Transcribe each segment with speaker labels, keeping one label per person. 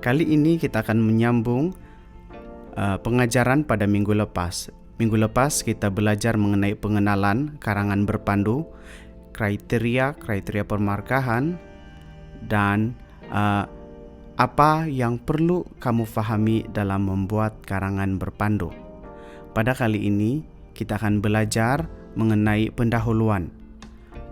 Speaker 1: Kali ini kita akan menyambung pengajaran pada minggu lepas. Minggu lepas kita belajar mengenai pengenalan karangan berpandu, kriteria pemarkahan, dan apa yang perlu kamu fahami dalam membuat karangan berpandu. Pada kali ini kita akan belajar mengenai pendahuluan.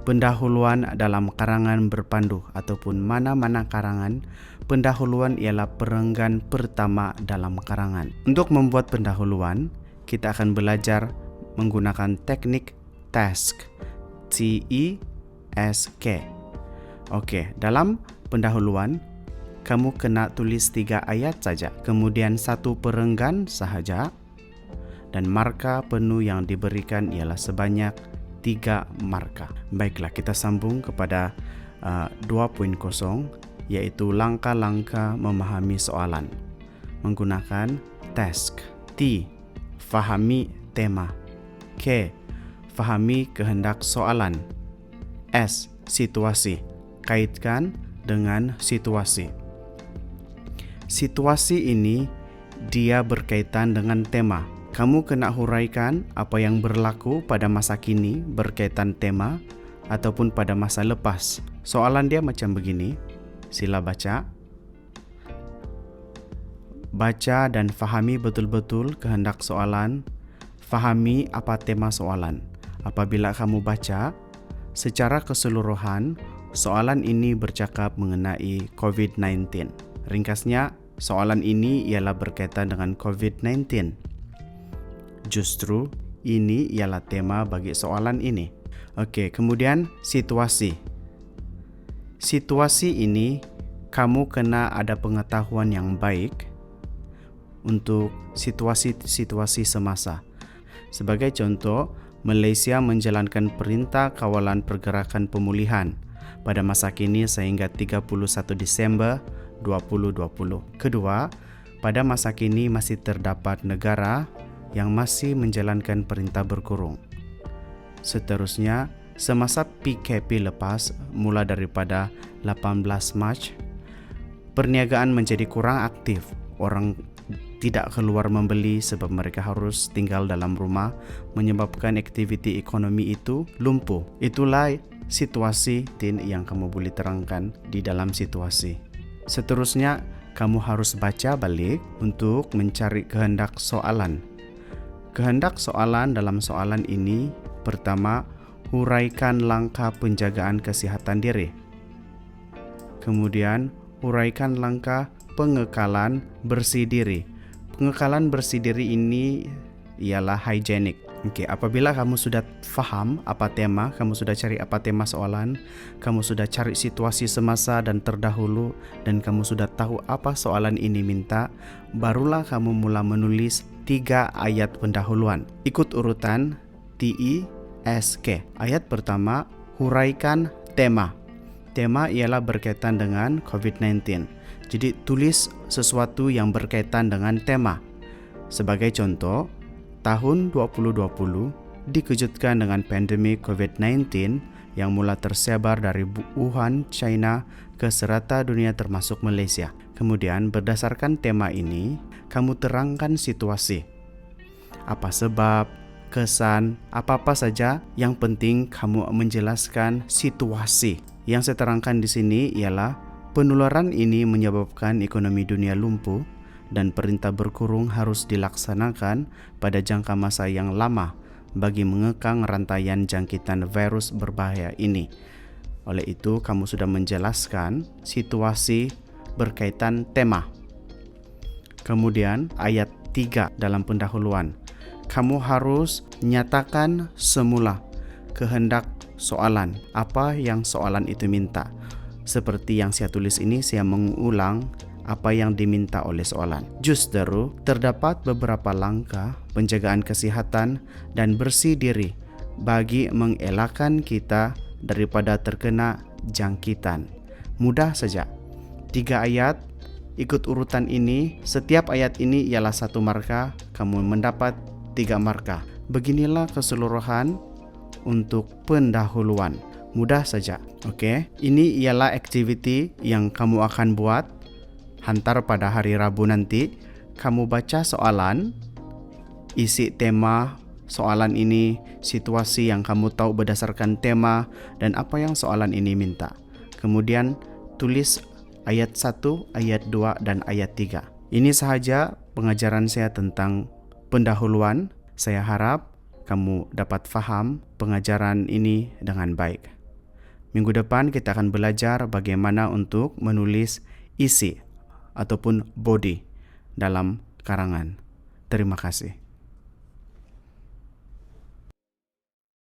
Speaker 1: Pendahuluan dalam karangan berpandu ataupun mana-mana karangan, pendahuluan ialah perenggan pertama dalam karangan. Untuk membuat pendahuluan, kita akan belajar menggunakan teknik task, T-E-S-K. Oke, dalam pendahuluan, kamu kena tulis 3 ayat saja, kemudian 1 perenggan sahaja, dan marka penuh yang diberikan ialah sebanyak 3 marka. Baiklah, kita sambung kepada 2.0, yaitu langkah-langkah memahami soalan. Menggunakan task. T, fahami tema. K, fahami kehendak soalan. S, situasi. Kaitkan dengan situasi. Situasi ini dia berkaitan dengan tema. Kamu kena huraikan apa yang berlaku pada masa kini berkaitan tema ataupun pada masa lepas. Soalan dia macam begini. Sila baca. Baca dan fahami betul-betul kehendak soalan. Fahami apa tema soalan. Apabila kamu baca, secara keseluruhan, soalan ini bercakap mengenai COVID-19. Ringkasnya, soalan ini ialah berkaitan dengan COVID-19. Justru ini ialah tema bagi soalan ini. Okey, kemudian situasi. Situasi ini kamu kena ada pengetahuan yang baik untuk situasi-situasi semasa. Sebagai contoh, Malaysia menjalankan Perintah Kawalan Pergerakan Pemulihan pada masa kini sehingga 31 Disember 2020. Kedua, pada masa kini masih terdapat negara yang masih menjalankan perintah berkurung. Seterusnya, semasa PKP lepas, mula daripada 18 Mac, perniagaan menjadi kurang aktif. Orang tidak keluar membeli sebab mereka harus tinggal dalam rumah, menyebabkan aktiviti ekonomi itu lumpuh. Itulah situasi yang kamu boleh terangkan di dalam situasi. Seterusnya, kamu harus baca balik untuk mencari kehendak soalan. Kehendak soalan dalam soalan ini, pertama, huraikan langkah penjagaan kesihatan diri. Kemudian, huraikan langkah pengekalan bersih diri. Pengekalan bersih diri ini ialah higienik. Okey, apabila kamu sudah faham apa tema, kamu sudah cari apa tema soalan, kamu sudah cari situasi semasa dan terdahulu, dan kamu sudah tahu apa soalan ini minta, barulah kamu mula menulis 3 ayat pendahuluan. Ikut urutan T-E-S-K. Ayat pertama, huraikan tema. Tema ialah berkaitan dengan COVID-19. Jadi tulis sesuatu yang berkaitan dengan tema. Sebagai contoh, tahun 2020 dikejutkan dengan pandemik COVID-19 yang mula tersebar dari Wuhan, China ke serata dunia termasuk Malaysia. Kemudian berdasarkan tema ini, kamu terangkan situasi. Apa sebab, kesan, apa-apa saja, yang penting kamu menjelaskan situasi. Yang saya terangkan di sini ialah penularan ini menyebabkan ekonomi dunia lumpuh dan perintah berkurung harus dilaksanakan pada jangka masa yang lama bagi mengekang rantaian jangkitan virus berbahaya ini. Oleh itu, kamu sudah menjelaskan situasi berkaitan tema. Kemudian, ayat 3 dalam pendahuluan. Kamu harus nyatakan semula kehendak soalan, apa yang soalan itu minta. Seperti yang saya tulis ini, saya mengulang apa yang diminta oleh soalan. Justru terdapat beberapa langkah penjagaan kesihatan dan bersih diri bagi mengelakkan kita daripada terkena jangkitan. Mudah saja. 3 ayat, ikut urutan ini. Setiap ayat ini ialah 1 marka, kamu mendapat 3 marka. Beginilah keseluruhan untuk pendahuluan. Mudah saja. Okey, ini ialah aktiviti yang kamu akan buat hantar pada hari Rabu nanti, kamu baca soalan, isi tema soalan ini, situasi yang kamu tahu berdasarkan tema, dan apa yang soalan ini minta. Kemudian tulis ayat 1, ayat 2, dan ayat 3. Ini sahaja pengajaran saya tentang pendahuluan. Saya harap kamu dapat faham pengajaran ini dengan baik. Minggu depan kita akan belajar bagaimana untuk menulis isi ataupun body dalam karangan. Terima kasih.